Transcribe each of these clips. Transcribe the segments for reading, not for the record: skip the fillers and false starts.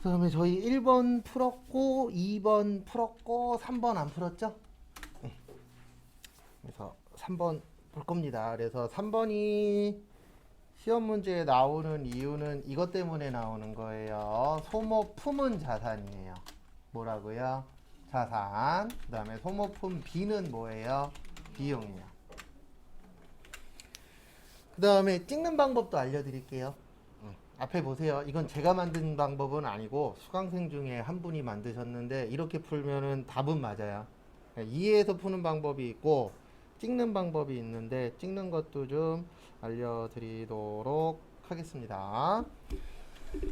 그 다음에 저희 1번 풀었고 2번 풀었고 3번 안 풀었죠? 네. 그래서 3번 볼 겁니다. 그래서 3번이 시험 문제에 나오는 이유는 이것 때문에 나오는 거예요. 소모 품은 자산이에요. 뭐라고요? 자산. 그 다음에 소모품 B는 뭐예요? 비용이에요. 그 다음에 찍는 방법도 알려드릴게요. 앞에 보세요. 이건 제가 만든 방법은 아니고 수강생 중에 한 분이 만드셨는데 이렇게 풀면은 답은 맞아요. 이해해서 푸는 방법이 있고 찍는 방법이 있는데 찍는 것도 좀 알려드리도록 하겠습니다.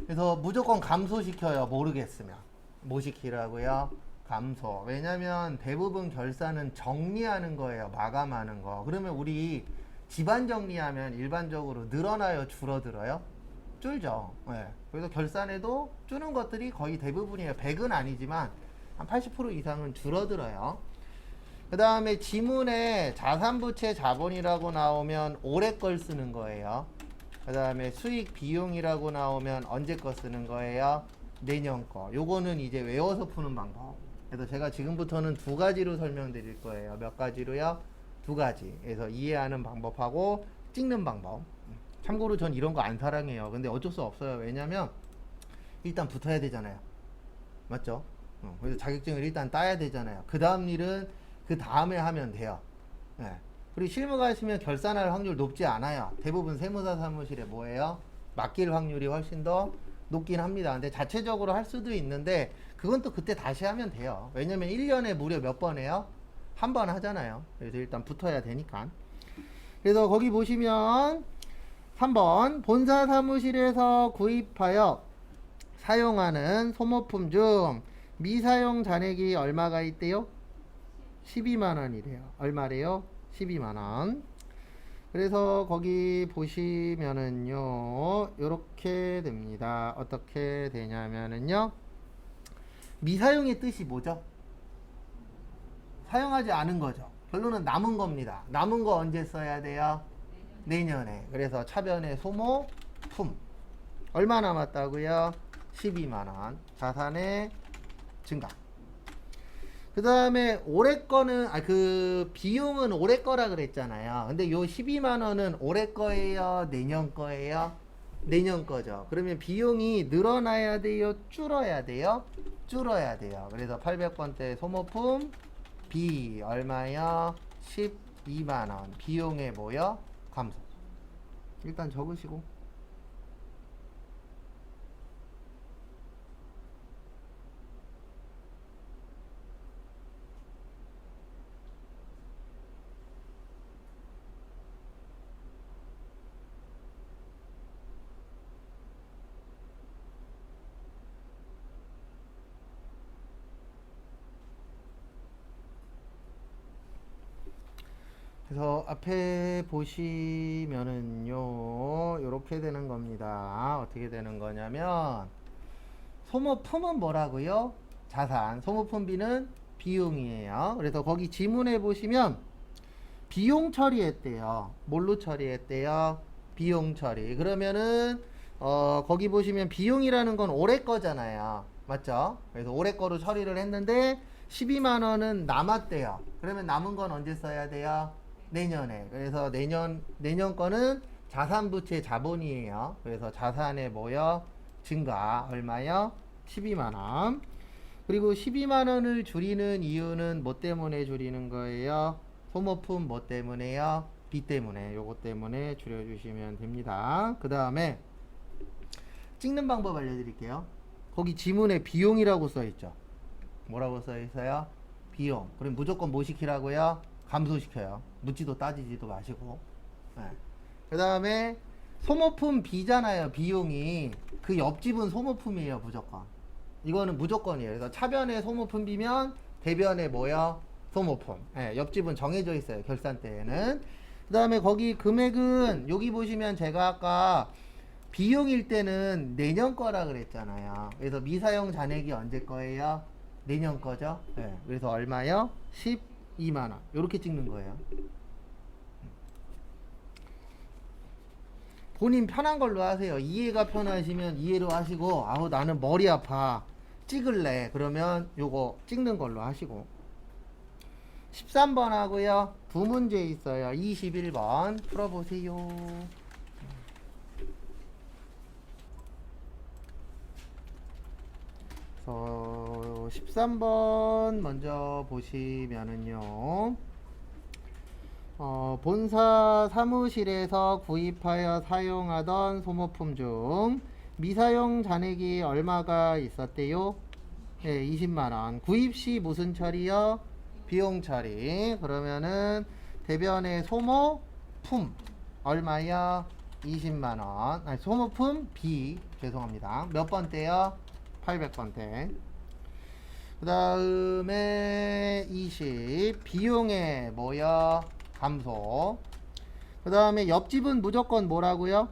그래서 무조건 감소시켜요. 모르겠으면. 뭐 시키라고요? 감소. 왜냐면 대부분 결산은 정리하는 거예요. 마감하는 거. 그러면 우리 집안 정리하면 일반적으로 늘어나요? 줄어들어요? 줄죠. 네. 그래서 결산에도 줄는 것들이 거의 대부분이에요. 100은 아니지만 한 80% 이상은 줄어들어요. 그 다음에 지문에 자산부채 자본이라고 나오면 올해 걸 쓰는 거예요. 그 다음에 수익 비용이라고 나오면 언제 거 쓰는 거예요? 내년 거. 요거는 이제 외워서 푸는 방법. 그래서 제가 지금부터는 두 가지로 설명드릴 거예요. 몇 가지로요? 두 가지. 그래서 이해하는 방법하고 찍는 방법. 참고로 전 이런 거 안 사랑해요. 근데 어쩔 수 없어요. 왜냐면 일단 붙어야 되잖아요. 맞죠? 그래서 자격증을 일단 따야 되잖아요. 그 다음 일은 그 다음에 하면 돼요. 네. 그리고 실무 가시면 결산할 확률 높지 않아요. 대부분 세무사 사무실에 뭐예요? 맡길 확률이 훨씬 더 높긴 합니다. 근데 자체적으로 할 수도 있는데 그건 또 그때 다시 하면 돼요. 왜냐면 1년에 무려 몇 번 해요? 한 번 하잖아요. 그래서 일단 붙어야 되니까. 그래서 거기 보시면 3번 본사 사무실에서 구입하여 사용하는 소모품 중 미사용 잔액이 얼마가 있대요? 12만원이래요. 얼마래요? 12만원. 그래서 거기 보시면은요 요렇게 됩니다. 어떻게 되냐면은요 미사용의 뜻이 뭐죠? 사용하지 않은 거죠. 결론은 남은 겁니다. 남은 거 언제 써야 돼요? 내년에. 그래서 차변의 소모품 얼마 남았다고요? 12만원. 자산의 증가. 그 다음에 올해 거는 그 비용은 올해 거라 그랬잖아요. 근데 요 12만원은 올해 거예요? 내년 거예요? 내년 거죠. 그러면 비용이 늘어나야 돼요? 줄어야 돼요? 줄어야 돼요. 그래서 800번대 소모품 B 얼마요? 12만원. 비용의 뭐요? 감소. 일단 적으시고. 그래서 앞에 보시면은요 이렇게 되는 겁니다. 어떻게 되는 거냐면 소모품은 뭐라고요? 자산. 소모품비는 비용이에요. 그래서 거기 지문에 보시면 비용 처리했대요. 뭘로 처리했대요? 비용 처리. 그러면은 거기 보시면 비용이라는 건 올해 거잖아요. 맞죠? 그래서 올해 거로 처리를 했는데 12만원은 남았대요. 그러면 남은 건 언제 써야 돼요? 내년에. 그래서 내년 거는 자산부채 자본이에요. 그래서 자산의 뭐요? 증가. 얼마요? 12만원. 그리고 12만원을 줄이는 이유는 뭐 때문에 줄이는 거예요? 소모품 뭐 때문에요? B 때문에. 요거 때문에 줄여주시면 됩니다. 그 다음에 찍는 방법 알려드릴게요. 거기 지문에 비용이라고 써있죠. 뭐라고 써있어요? 비용. 그럼 무조건 뭐 시키라고요? 감소시켜요. 묻지도 따지지도 마시고. 네. 그 다음에 소모품 B잖아요. 비용이. 그 옆집은 소모품이에요. 무조건. 이거는 무조건이에요. 그래서 차변에 소모품 B면 대변에 뭐요? 소모품. 네, 옆집은 정해져 있어요. 결산 때에는. 그 다음에 거기 금액은 여기 보시면 제가 아까 비용일 때는 내년 거라 그랬잖아요. 그래서 미사용 잔액이 언제 거예요? 내년 거죠. 네, 그래서 얼마요? 12만원. 이렇게 찍는 거예요. 본인 편한 걸로 하세요. 이해가 편하시면 이해로 하시고, 아우 나는 머리 아파 찍을래 그러면 요거 찍는 걸로 하시고. 13번 하고요. 두 문제 있어요. 21번 풀어보세요. 그래서 13번 먼저 보시면은요. 본사 사무실에서 구입하여 사용하던 소모품 중 미사용 잔액이 얼마가 있었대요? 네, 20만원. 구입 시 무슨 처리요? 비용 처리. 그러면은 대변의 소모품 얼마요? 20만원. 아니, 소모품 B. 죄송합니다. 몇 번대요? 800번대. 그 다음에 20 비용의 뭐요? 감소. 그 다음에 옆집은 무조건 뭐라고요?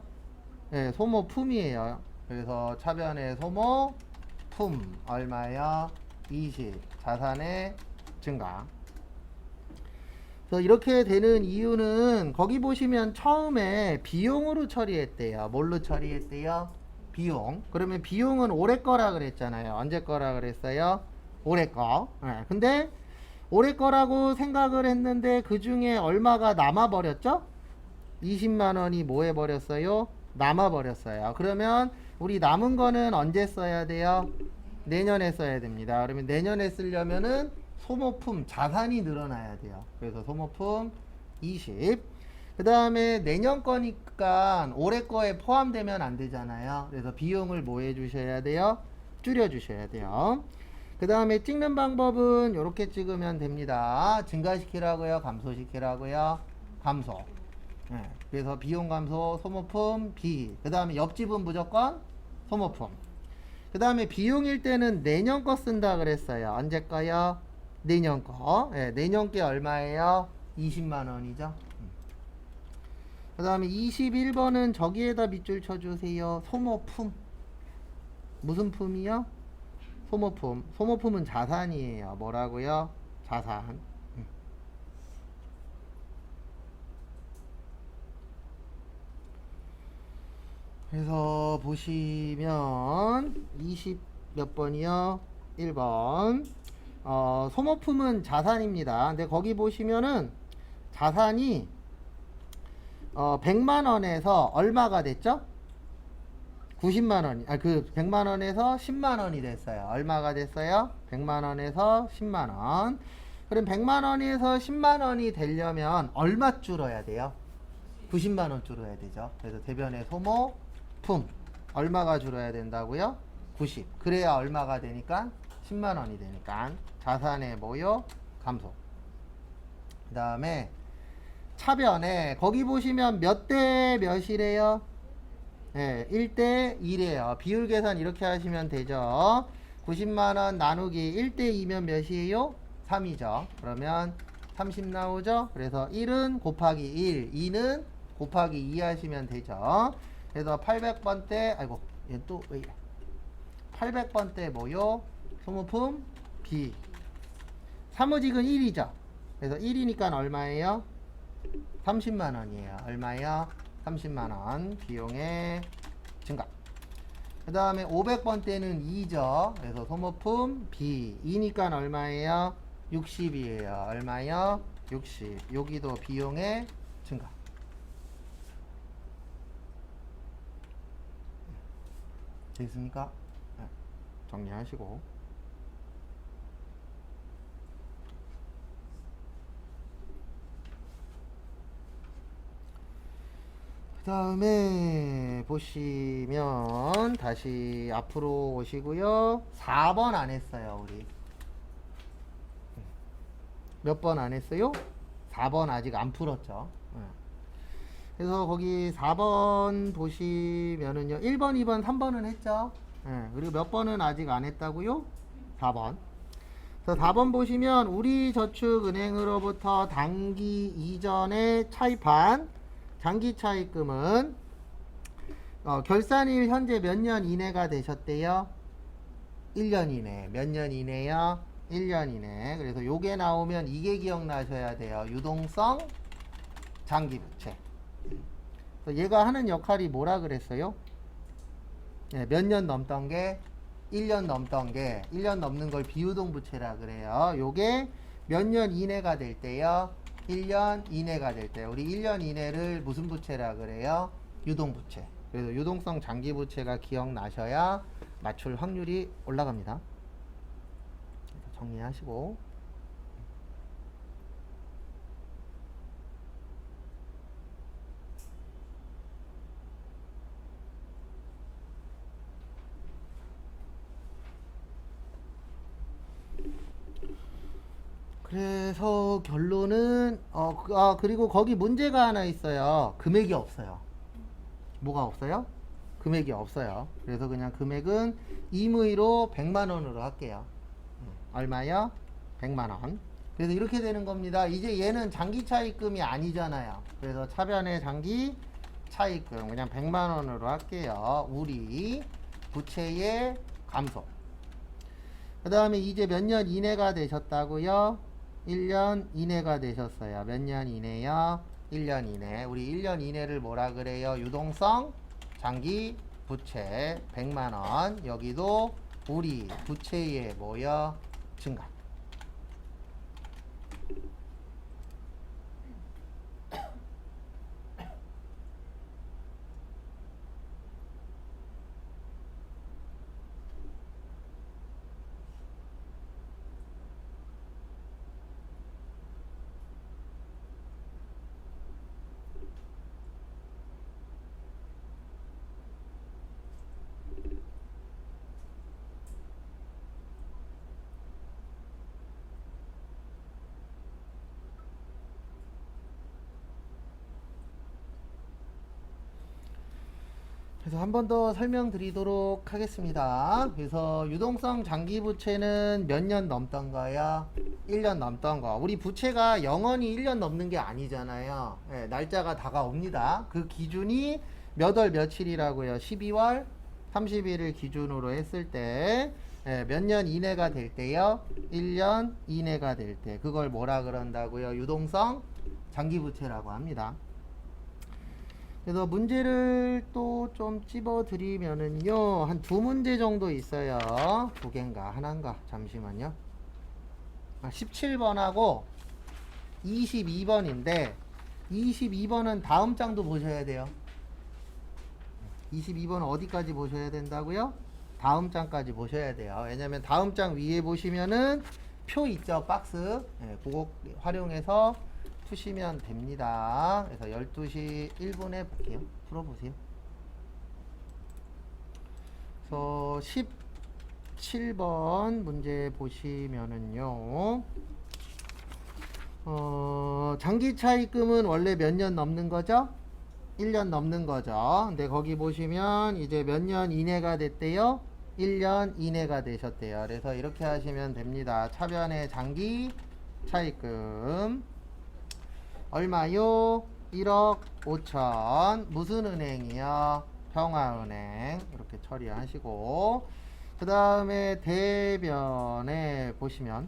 네, 소모품이에요. 그래서 차변의 소모품 얼마요? 20 자산의 증가. 그래서 이렇게 되는 이유는 거기 보시면 처음에 비용으로 처리했대요. 뭘로 처리했대요? 비용. 그러면 비용은 올해 거라 그랬잖아요. 언제 거라 그랬어요? 올해 거. 네. 근데 올해 거라고 생각을 했는데 그 중에 얼마가 남아버렸죠? 20만원이 뭐 해버렸어요? 남아버렸어요. 그러면 우리 남은 거는 언제 써야 돼요? 내년에 써야 됩니다. 그러면 내년에 쓰려면은 소모품 자산이 늘어나야 돼요. 그래서 소모품 20. 그 다음에 내년 거니까 올해 거에 포함되면 안 되잖아요. 그래서 비용을 뭐 해주셔야 돼요? 줄여주셔야 돼요. 그 다음에 찍는 방법은 이렇게 찍으면 됩니다. 증가시키라고요? 감소시키라고요? 감소. 네, 그래서 비용 감소, 소모품 B. 그 다음에 옆집은 무조건 소모품. 그 다음에 비용일 때는 내년 거 쓴다 그랬어요. 언제 거요? 내년 거. 네, 내년 게 얼마예요? 20만원이죠. 그 다음에 21번은 저기에다 밑줄 쳐주세요. 소모품. 무슨 품이요? 소모품. 소모품은 자산이에요. 뭐라고요? 자산. 그래서 보시면 20 몇 번이요? 1번. 소모품은 자산입니다. 근데 거기 보시면은 자산이 100만원에서 얼마가 됐죠? 90만원이, 그 100만원에서 10만원이 됐어요. 얼마가 됐어요? 100만원에서 10만원. 그럼 100만원에서 10만원이 되려면 얼마 줄어야 돼요? 90만원 줄어야 되죠. 그래서 대변의 소모품 얼마가 줄어야 된다고요? 90. 그래야 얼마가 되니까? 10만원이 되니까 자산의 뭐요? 감소. 그 다음에 차변에 거기 보시면 몇 대 몇이래요? 네, 1대 1이에요. 비율 계산 이렇게 하시면 되죠. 90만원 나누기 1대 2면 몇이에요? 3이죠. 그러면 30 나오죠. 그래서 1은 곱하기 1, 2는 곱하기 2 하시면 되죠. 그래서 800번대, 아이고, 얘 또 왜 이래? 800번대 뭐요? 소모품 B. 사무직은 1이죠. 그래서 1이니까 얼마예요? 30만원이에요. 얼마요? 30만원 비용의 증가. 그 다음에 500번대는 2죠. 그래서 소모품 B 2니까 얼마예요? 60이에요. 얼마요? 60. 여기도 비용의 증가. 됐습니까? 네. 정리하시고. 그 다음에 보시면 다시 앞으로 오시고요. 4번 안 했어요. 우리 몇 번 안 했어요? 4번 아직 안 풀었죠. 그래서 거기 4번 보시면은요. 1번, 2번, 3번은 했죠. 그리고 몇 번은 아직 안 했다고요? 4번. 그래서 4번 보시면 우리저축은행으로부터 단기 이전에 차입한 장기 차입금은 결산일 현재 몇 년 이내가 되셨대요? 1년 이내. 몇 년 이내요? 1년 이내. 그래서 요게 나오면 이게 기억나셔야 돼요. 유동성 장기부채. 얘가 하는 역할이 뭐라 그랬어요? 네, 몇 년 넘던 게 1년 넘던 게 1년 넘는 걸 비유동부채라 그래요. 요게 몇 년 이내가 될 때요? 1년 이내가 될 때. 우리 1년 이내를 무슨 부채라 그래요? 유동부채. 그래서 유동성 장기부채가 기억나셔야 맞출 확률이 올라갑니다. 정리하시고. 그래서 결론은 그리고 거기 문제가 하나 있어요. 금액이 없어요. 뭐가 없어요? 금액이 없어요. 그래서 그냥 금액은 임의로 100만 원으로 할게요. 얼마요? 100만 원. 그래서 이렇게 되는 겁니다. 이제 얘는 장기 차입금이 아니잖아요. 그래서 차변의 장기 차입금 그냥 100만 원으로 할게요. 우리 부채의 감소. 그 다음에 이제 몇 년 이내가 되셨다고요? 1년 이내가 되셨어요. 몇 년 이내요? 1년 이내. 우리 1년 이내를 뭐라 그래요? 유동성 장기 부채 100만 원. 여기도 우리 부채의 뭐요? 증가. 그래서 한 번 더 설명드리도록 하겠습니다. 그래서 유동성 장기 부채는 몇 년 넘던 거야? 1년 넘던 거. 우리 부채가 영원히 1년 넘는 게 아니잖아요. 예, 날짜가 다가옵니다. 그 기준이 몇 월 며칠이라고요? 12월 30일을 기준으로 했을 때 몇 년 이내가 될 때요? 1년 이내가 될 때. 그걸 뭐라 그런다고요? 유동성 장기 부채라고 합니다. 그래서 문제를 또 좀 찝어 드리면은요, 한 두 문제 정도 있어요. 두 개인가 하나인가 잠시만요. 17번하고 22번인데 22번은 다음 장도 보셔야 돼요. 22번은 어디까지 보셔야 된다고요? 다음 장까지 보셔야 돼요. 왜냐면 다음 장 위에 보시면은 표 있죠, 박스. 그거 활용해서 푸시면 됩니다. 그래서 12시 1분에 볼게요. 풀어보세요. 그래서 17번 문제 보시면은요, 장기 차입금은 원래 몇 년 넘는 거죠? 1년 넘는 거죠. 근데 거기 보시면 이제 몇 년 이내가 됐대요? 1년 이내가 되셨대요. 그래서 이렇게 하시면 됩니다. 차변의 장기 차입금 얼마요? 1억 5천. 무슨 은행이요? 평화은행. 이렇게 처리하시고, 그 다음에 대변에 보시면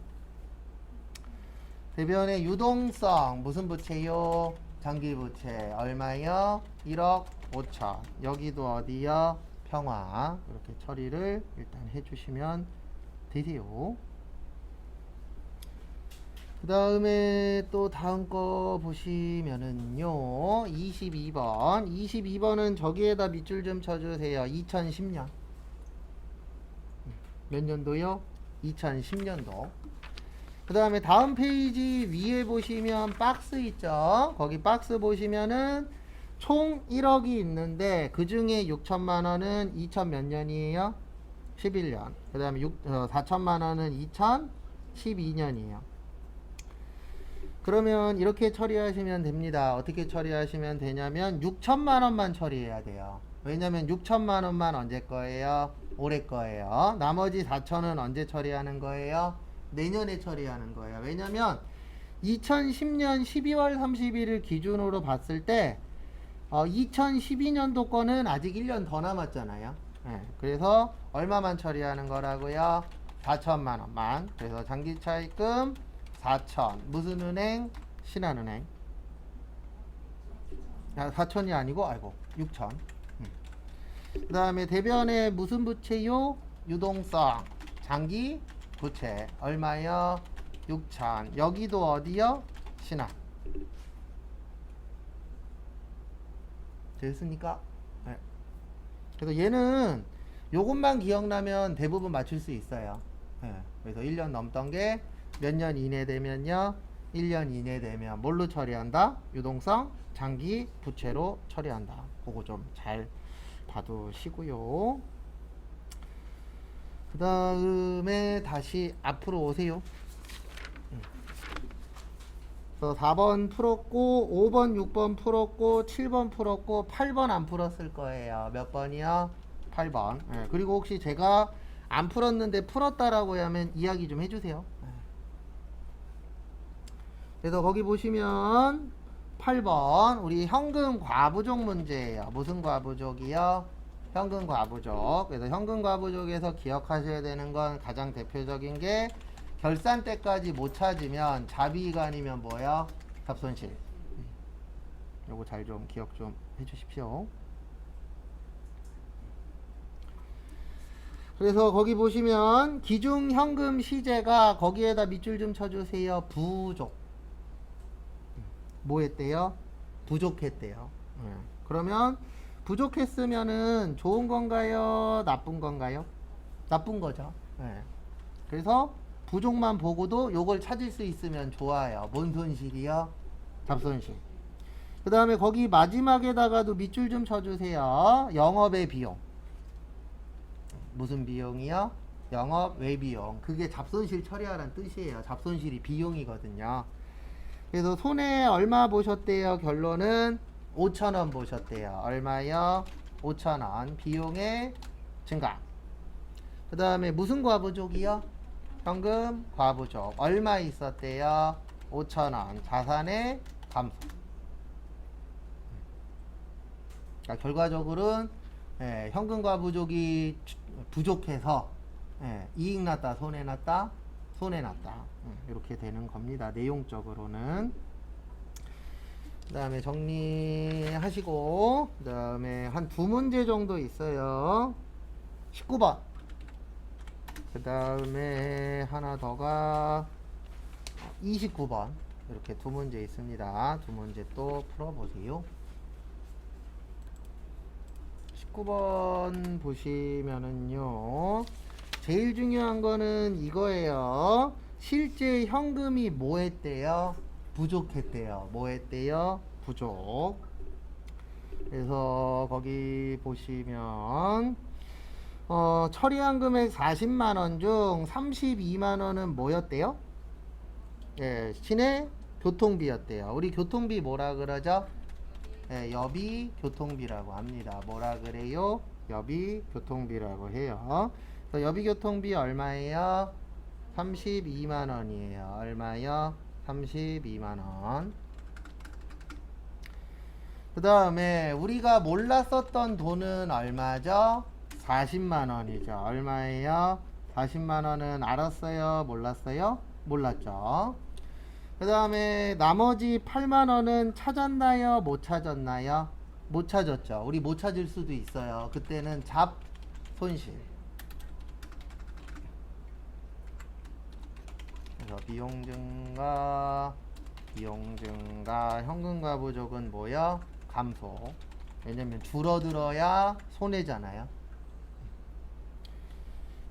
대변의 유동성 무슨 부채요? 장기부채 얼마요? 1억 5천. 여기도 어디요? 평화. 이렇게 처리를 일단 해주시면 되세요. 그 다음에 또 다음 거 보시면은요, 22번. 22번은 저기에다 밑줄 좀 쳐주세요. 2010년. 몇 년도요? 2010년도. 그 다음에 다음 페이지 위에 보시면 박스 있죠? 거기 박스 보시면은 총 1억이 있는데 그 중에 6천만 원은 2000 몇 년이에요? 11년. 그 다음에 4천만 원은 2012년이에요. 그러면 이렇게 처리하시면 됩니다. 어떻게 처리하시면 되냐면 6천만 원만 처리해야 돼요. 왜냐면 6천만 원만 언제 거예요? 올해 거예요. 나머지 4천은 언제 처리하는 거예요? 내년에 처리하는 거예요. 왜냐면 2010년 12월 30일을 기준으로 봤을 때 2012년도 거는 아직 1년 더 남았잖아요. 그래서 얼마만 처리하는 거라고요? 4천만 원만. 그래서 장기차입금 4천. 무슨 은행? 신한은행. 4천이 아니고 아이고 6천. 그 다음에 대변에 무슨 부채요? 유동성 장기 부채 얼마요? 6천. 여기도 어디요? 신한. 됐습니까? 네. 그래서 얘는 요것만 기억나면 대부분 맞출 수 있어요. 네. 그래서 1년 넘던 게 몇 년 이내 되면요? 1년 이내 되면 뭘로 처리한다? 유동성 장기 부채로 처리한다. 그거 좀 잘 봐두시고요. 그 다음에 다시 앞으로 오세요. 그래서 4번 풀었고 5번 6번 풀었고 7번 풀었고 8번 안 풀었을 거예요. 몇 번이요? 8번. 네. 그리고 혹시 제가 안 풀었는데 풀었다라고 하면 이야기 좀 해주세요. 네. 그래서 거기 보시면 8번 우리 현금 과부족 문제예요. 무슨 과부족이요? 현금 과부족. 그래서 현금 과부족에서 기억하셔야 되는 건 가장 대표적인 게 결산 때까지 못 찾으면 자비가 아니면 뭐야? 잡손실. 요거 잘 좀 기억 좀 해주십시오. 그래서 거기 보시면 기중 현금 시제가 거기에다 밑줄 좀 쳐주세요. 부족. 뭐 했대요? 부족했대요. 그러면 부족했으면은 좋은 건가요? 나쁜 건가요? 나쁜 거죠. 그래서 부족만 보고도 요걸 찾을 수 있으면 좋아요. 뭔 손실이요? 잡손실. 그 다음에 거기 마지막에다가도 밑줄 좀 쳐주세요. 영업의 비용. 무슨 비용이요? 영업 외비용. 그게 잡손실 처리하라는 뜻이에요. 잡손실이 비용이거든요. 그래서 손해 얼마 보셨대요? 결론은 5,000원 보셨대요. 얼마요? 5,000원. 비용의 증가. 그 다음에 무슨 과부족이요? 현금 과부족. 얼마 있었대요? 5,000원. 자산의 감소. 그러니까 결과적으로는 현금 과부족이 부족해서 이익 났다, 손해 났다, 손해 났다. 이렇게 되는 겁니다. 내용적으로는. 그 다음에 정리하시고, 그 다음에 한 두 문제 정도 있어요. 19번. 그 다음에 하나 더가 29번. 이렇게 두 문제 있습니다. 두 문제 또 풀어보세요. 19번 보시면은요, 제일 중요한 거는 이거예요. 실제 현금이 뭐 했대요? 부족했대요. 뭐 했대요? 부족. 그래서 거기 보시면 처리한 금액 40만원 중 32만원은 뭐였대요? 예, 시내 교통비였대요. 우리 교통비 뭐라 그러죠? 예, 여비 교통비라고 합니다. 뭐라 그래요? 여비 교통비라고 해요. 여비 교통비 얼마예요? 32만원이에요. 얼마요? 32만원. 그 다음에 우리가 몰랐었던 돈은 얼마죠? 40만원이죠. 얼마예요? 40만원은 알았어요? 몰랐어요? 몰랐죠. 그 다음에 나머지 8만원은 찾았나요? 못 찾았나요? 못 찾았죠. 우리 못 찾을 수도 있어요. 그때는 잡손실. 그래서 비용 증가, 현금 과부족은 뭐야? 감소. 왜냐면 줄어들어야 손해잖아요.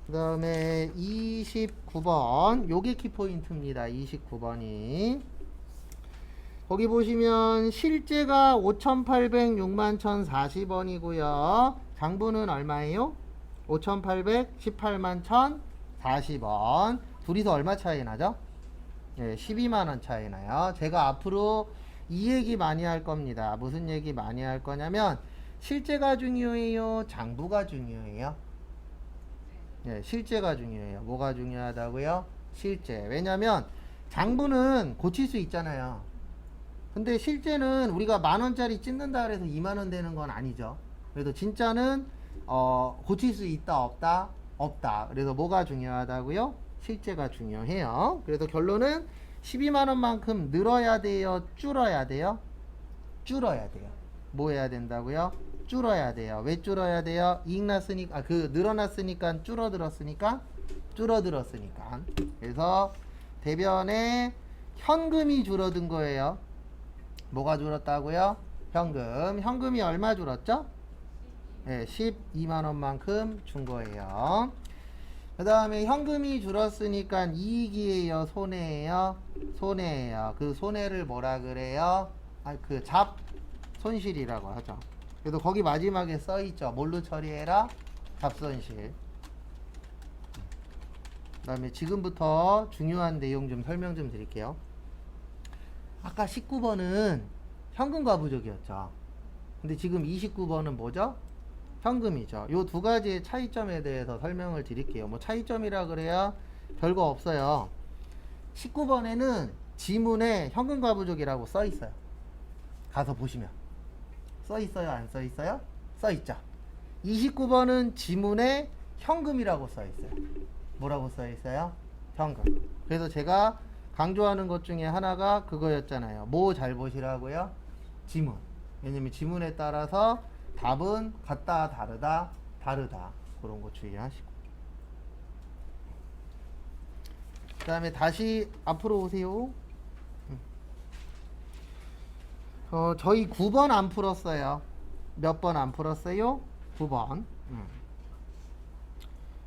그 다음에 29번 요게 키포인트입니다. 29번이 거기 보시면 실제가 5,806만 1,040원이고요 장부는 얼마예요? 5,818만 1,040원. 둘이서 얼마 차이 나죠? 네, 12만원 차이 나요. 제가 앞으로 이 얘기 많이 할 겁니다. 무슨 얘기 많이 할 거냐면 실제가 중요해요? 장부가 중요해요? 네, 실제가 중요해요. 뭐가 중요하다고요? 실제. 왜냐면 장부는 고칠 수 있잖아요. 근데 실제는 우리가 10,000원짜리 찢는다 그래서 2만원 되는 건 아니죠. 그래서 진짜는 고칠 수 있다 없다? 없다. 그래서 뭐가 중요하다고요? 실제가 중요해요. 그래서 결론은 12만원만큼 늘어야 돼요? 줄어야 돼요? 줄어야 돼요. 뭐 해야 된다고요? 줄어야 돼요. 왜 줄어야 돼요? 이익 났으니까, 늘어났으니까 줄어들었으니까. 그래서 대변에 현금이 줄어든 거예요. 뭐가 줄었다고요? 현금이 얼마 줄었죠? 네, 12만 원만큼 준 거예요. 그 다음에 현금이 줄었으니까 이익이에요, 손해예요? 손해예요. 그 손해를 뭐라 그래요? 손실이라고 하죠. 그래서 거기 마지막에 써있죠. 뭘로 처리해라? 잡손실. 그 다음에 지금부터 중요한 내용 좀 설명 좀 드릴게요. 아까 19번은 현금과 부족이었죠. 근데 지금 29번은 뭐죠? 현금이죠. 요 두 가지의 차이점에 대해서 설명을 드릴게요. 뭐 차이점이라 그래야 별거 없어요. 19번에는 지문에 현금과 부족이라고 써 있어요. 가서 보시면. 써 있어요? 안 써 있어요? 써 있죠. 29번은 지문에 현금이라고 써 있어요. 뭐라고 써 있어요? 현금. 그래서 제가 강조하는 것 중에 하나가 그거였잖아요. 뭐 잘 보시라고요? 지문. 왜냐면 지문에 따라서 답은 같다, 다르다. 그런 거 주의하시고. 그 다음에 다시 앞으로 오세요. 저희 9번 안 풀었어요. 몇 번 안 풀었어요? 9번.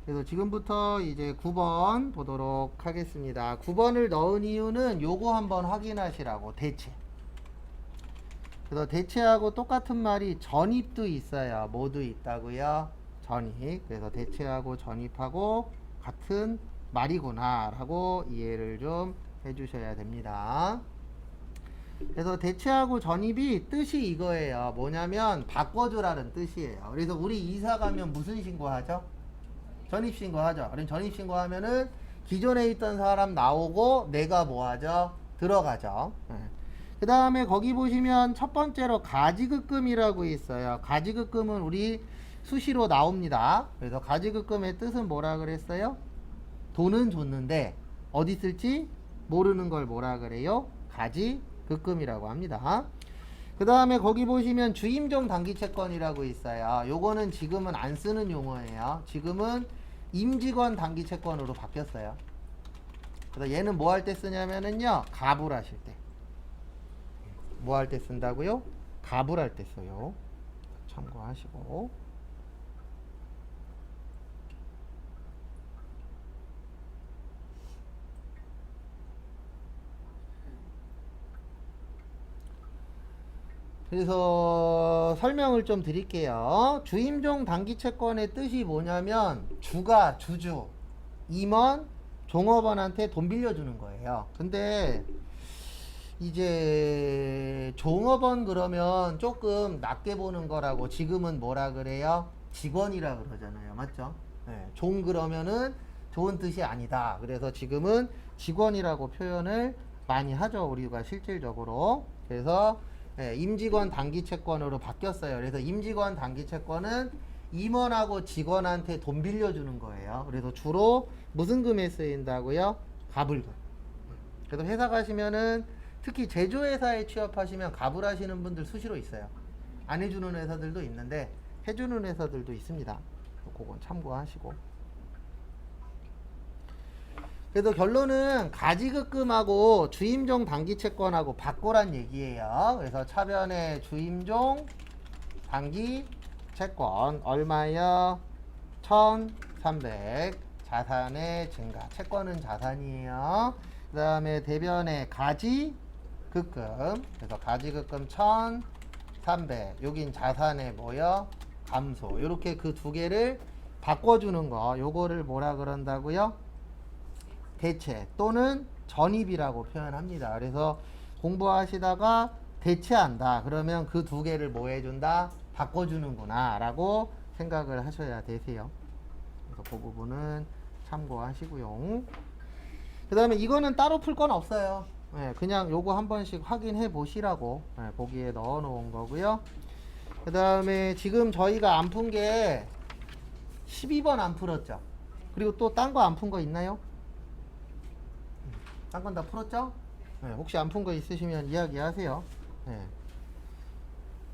그래서 지금부터 이제 9번 보도록 하겠습니다. 9번을 넣은 이유는 요거 한번 확인하시라고. 대체. 그래서 대체하고 똑같은 말이 전입도 있어요. 뭐도 있다고요? 전입. 그래서 대체하고 전입하고 같은 말이구나 라고 이해를 좀 해주셔야 됩니다. 그래서 대체하고 전입이 뜻이 이거예요. 뭐냐면 바꿔주라는 뜻이에요. 그래서 우리 이사 가면 무슨 신고하죠? 전입신고하죠. 그럼 전입신고하면은 기존에 있던 사람 나오고 내가 뭐하죠? 들어가죠. 그 다음에 거기 보시면 첫 번째로 가지급금이라고 있어요. 가지급금은 우리 수시로 나옵니다. 그래서 가지급금의 뜻은 뭐라 그랬어요? 돈은 줬는데 어디 쓸지 모르는 걸 뭐라 그래요? 가지급금이라고 합니다. 그 다음에 거기 보시면 주임종 단기채권이라고 있어요. 요거는 지금은 안 쓰는 용어예요. 지금은 임직원 단기채권으로 바뀌었어요. 그래서 얘는 뭐 할 때 쓰냐면은요, 가불하실 때. 뭐 할 때 쓴다고요? 가불할 때 써요. 참고하시고. 그래서 설명을 좀 드릴게요. 주임종 단기채권의 뜻이 뭐냐면 주가 주주, 임원, 종업원한테 돈 빌려주는 거예요. 근데 이제 종업원 그러면 조금 낮게 보는 거라고 지금은 뭐라 그래요? 직원이라 그러잖아요. 맞죠? 네, 종 그러면은 좋은 뜻이 아니다. 그래서 지금은 직원이라고 표현을 많이 하죠. 우리가 실질적으로. 그래서 네, 임직원 단기채권으로 바뀌었어요. 그래서 임직원 단기채권은 임원하고 직원한테 돈 빌려주는 거예요. 그래서 주로 무슨 금에 쓰인다고요? 가불금. 그래서 회사 가시면은 특히 제조회사에 취업하시면 가불하시는 분들 수시로 있어요. 안 해주는 회사들도 있는데 해주는 회사들도 있습니다. 그건 참고하시고. 그래서 결론은 가지급금하고 주임종 단기채권하고 바꾸란 얘기예요. 그래서 차변에 주임종 단기채권 얼마요? 1,300. 자산의 증가. 채권은 자산이에요. 그 다음에 대변에 가지급금. 그래서 가지급금 1,300. 여긴 자산의 뭐요? 감소. 이렇게 그 두 개를 바꿔주는 거. 요거를 뭐라 그런다고요? 대체 또는 전입이라고 표현합니다. 그래서 공부하시다가 대체한다. 그러면 그 두 개를 뭐 해준다? 바꿔주는구나 라고 생각을 하셔야 되세요. 그래서 그 부분은 참고하시고요. 그 다음에 이거는 따로 풀 건 없어요. 네, 그냥 요거 한 번씩 확인해 보시라고 보기에 넣어 놓은 거고요. 그 다음에 지금 저희가 안 푼 게 12번 안 풀었죠. 그리고 또 딴 거 안 푼 거 있나요? 딴 건 다 풀었죠? 네, 혹시 안 푼 거 있으시면 이야기하세요. 네.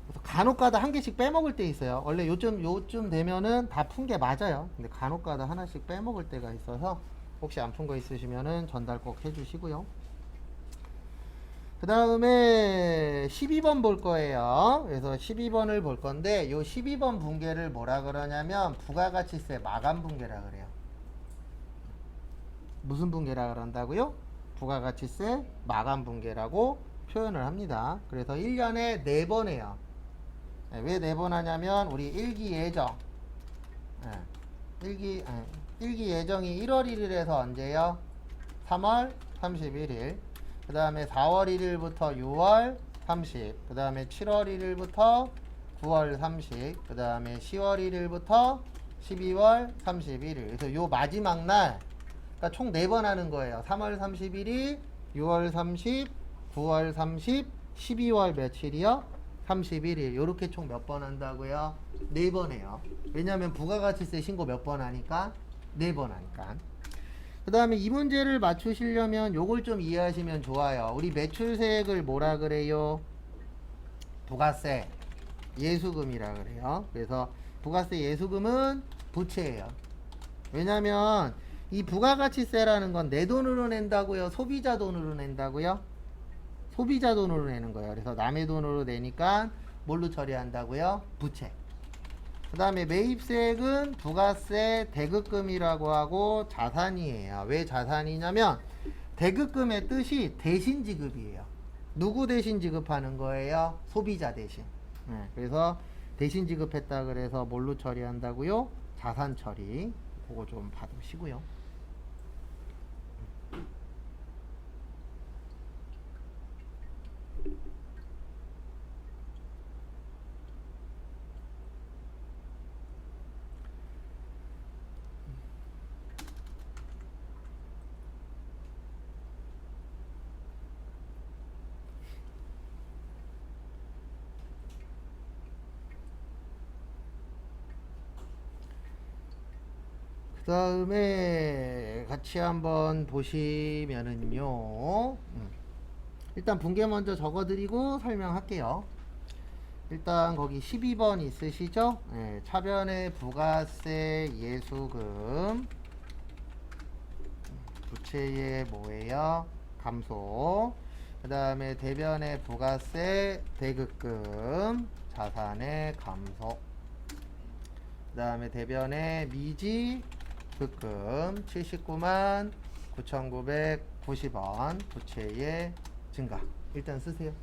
그래서 간혹가다 한 개씩 빼먹을 때 있어요. 원래 요쯤 되면은 다 푼 게 맞아요. 근데 간혹가다 하나씩 빼먹을 때가 있어서 혹시 안 푼 거 있으시면은 전달 꼭 해주시고요. 그 다음에 12번 볼 거예요. 그래서 12번을 볼 건데 요 12번 분계를 뭐라 그러냐면 부가가치세 마감 분계라 그래요. 무슨 분계라 그런다고요? 부가가치세 마감 분계라고 표현을 합니다. 그래서 1년에 4번 해요. 왜 4번 하냐면 우리 일기 예정 일기 예정이 1월 1일에서 언제요? 3월 31일. 그 다음에 4월 1일부터 6월 30. 그 다음에 7월 1일부터 9월 30. 그 다음에 10월 1일부터 12월 31일. 그래서 요 마지막 날, 그러니까 총 4번 하는 거예요. 3월 31일, 6월 30, 9월 30, 12월 며칠이요? 31일. 요렇게 총 몇 번 한다고요? 4번 해요. 왜냐면 부가가치세 신고 몇 번 하니까? 4번 하니까. 그 다음에 이 문제를 맞추시려면 요걸 좀 이해하시면 좋아요. 우리 매출세액을 뭐라 그래요? 부가세 예수금이라 그래요. 그래서 부가세 예수금은 부채예요. 왜냐면 이 부가가치세라는 건 내 돈으로 낸다고요? 소비자 돈으로 낸다고요? 소비자 돈으로 내는 거예요. 그래서 남의 돈으로 내니까 뭘로 처리한다고요? 부채. 그 다음에 매입세액은 부가세 대급금이라고 하고 자산이에요. 왜 자산이냐면 대급금의 뜻이 대신 지급이에요. 누구 대신 지급하는 거예요? 소비자 대신. 그래서 대신 지급했다 그래서 뭘로 처리한다고요? 자산 처리. 그거 좀 봐두시고요. 그 다음에 같이 한번 보시면은요. 일단 분계 먼저 적어드리고 설명할게요. 일단 거기 12번 있으시죠? 네, 차변의 부가세 예수금 부채의 뭐예요? 감소. 그 다음에 대변의 부가세 대급금 자산의 감소. 그 다음에 대변의 미지 급금 79만 9,990원 부채의 증가. 일단 쓰세요.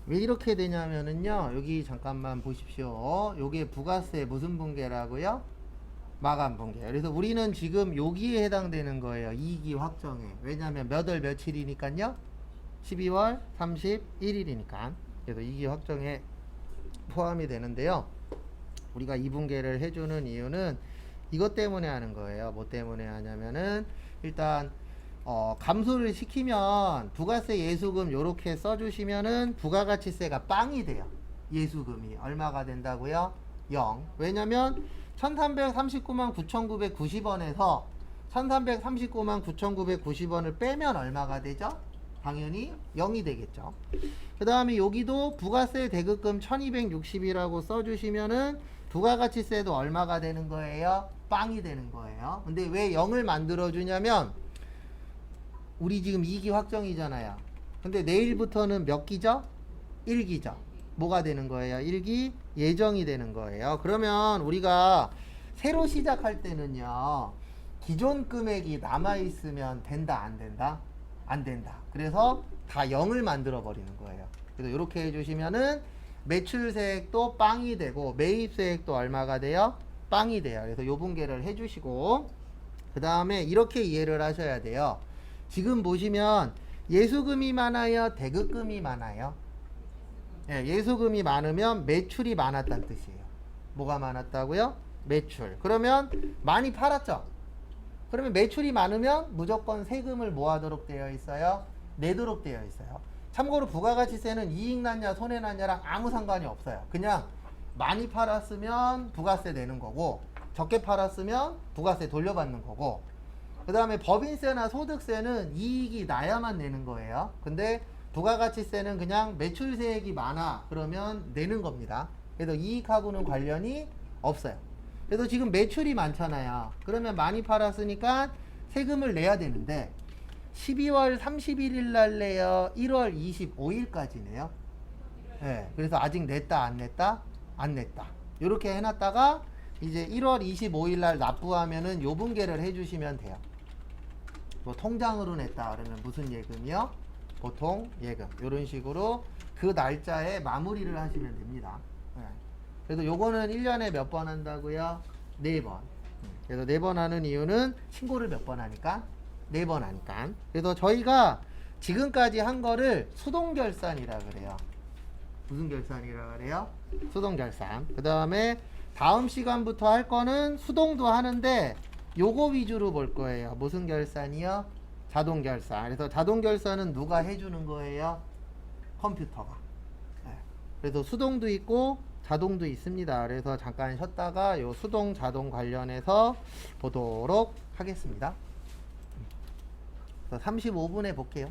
왜 이렇게 되냐면은요, 여기 잠깐만 보십시오. 요게 부가세 무슨 분계라고요? 마감 분계. 그래서 우리는 지금 여기에 해당되는 거예요. 이익이 확정에. 왜냐면 몇 월 며칠이니까요? 12월 31일이니까. 그래서 이익이 확정에 포함이 되는데요. 우리가 이 분계를 해주는 이유는 이것 때문에 하는 거예요. 뭐 때문에 하냐면은 일단 감소를 시키면 부가세 예수금 요렇게 써주시면은 부가가치세가 빵이 돼요. 예수금이 얼마가 된다고요? 0. 왜냐면 1339만 9,990원에서 1339만 9,990원을 빼면 얼마가 되죠? 당연히 0이 되겠죠. 그 다음에 여기도 부가세 대급금 1260이라고 써주시면은 부가가치세도 얼마가 되는 거예요? 빵이 되는 거예요. 근데 왜 0을 만들어주냐면 우리 지금 이익이 확정이잖아요. 근데 내일부터는 몇 기죠? 1기죠. 뭐가 되는 거예요? 1기 예정이 되는 거예요. 그러면 우리가 새로 시작할 때는요. 기존 금액이 남아있으면 된다, 안 된다? 안 된다. 그래서 다 0을 만들어 버리는 거예요. 그래서 이렇게 해주시면은 매출세액도 빵이 되고 매입세액도 얼마가 돼요? 빵이 돼요. 그래서 요 분계를 해주시고 그 다음에 이렇게 이해를 하셔야 돼요. 지금 보시면 예수금이 많아요? 대급금이 많아요? 예, 예수금이 많으면 매출이 많았다는 뜻이에요. 뭐가 많았다고요? 매출. 그러면 많이 팔았죠? 그러면 매출이 많으면 무조건 세금을 뭐 하도록 되어 있어요? 내도록 되어 있어요. 참고로 부가가치세는 이익 났냐 손해 났냐랑 아무 상관이 없어요. 그냥 많이 팔았으면 부가세 내는 거고 적게 팔았으면 부가세 돌려받는 거고 그 다음에 법인세나 소득세는 이익이 나야만 내는 거예요. 근데 부가가치세는 그냥 매출세액이 많아 그러면 내는 겁니다. 그래서 이익하고는 관련이 없어요. 그래서 지금 매출이 많잖아요. 그러면 많이 팔았으니까 세금을 내야 되는데 12월 31일 날 내요? 1월 25일까지 내요? 네, 그래서 아직 냈다 안 냈다? 안 냈다. 이렇게 해놨다가 이제 1월 25일 날 납부하면은 요 분계를 해주시면 돼요. 뭐 통장으로 냈다 그러면 무슨 예금이요? 보통 예금. 이런 식으로 그 날짜에 마무리를 하시면 됩니다. 네. 그래서 요거는 1년에 몇 번 한다고요? 4번. 그래서 4번 하는 이유는 신고를 몇 번 하니까? 4번 하니까. 그래서 저희가 지금까지 한 거를 수동결산이라 그래요. 무슨 결산이라 그래요? 수동결산. 그 다음에 다음 시간부터 할 거는 수동도 하는데 요거 위주로 볼 거예요. 무슨 결산이요? 자동결산. 그래서 자동결산은 누가 해주는 거예요? 컴퓨터가. 네. 그래서 수동도 있고 자동도 있습니다. 그래서 잠깐 쉬었다가 요 수동 자동 관련해서 보도록 하겠습니다. 35분에 볼게요.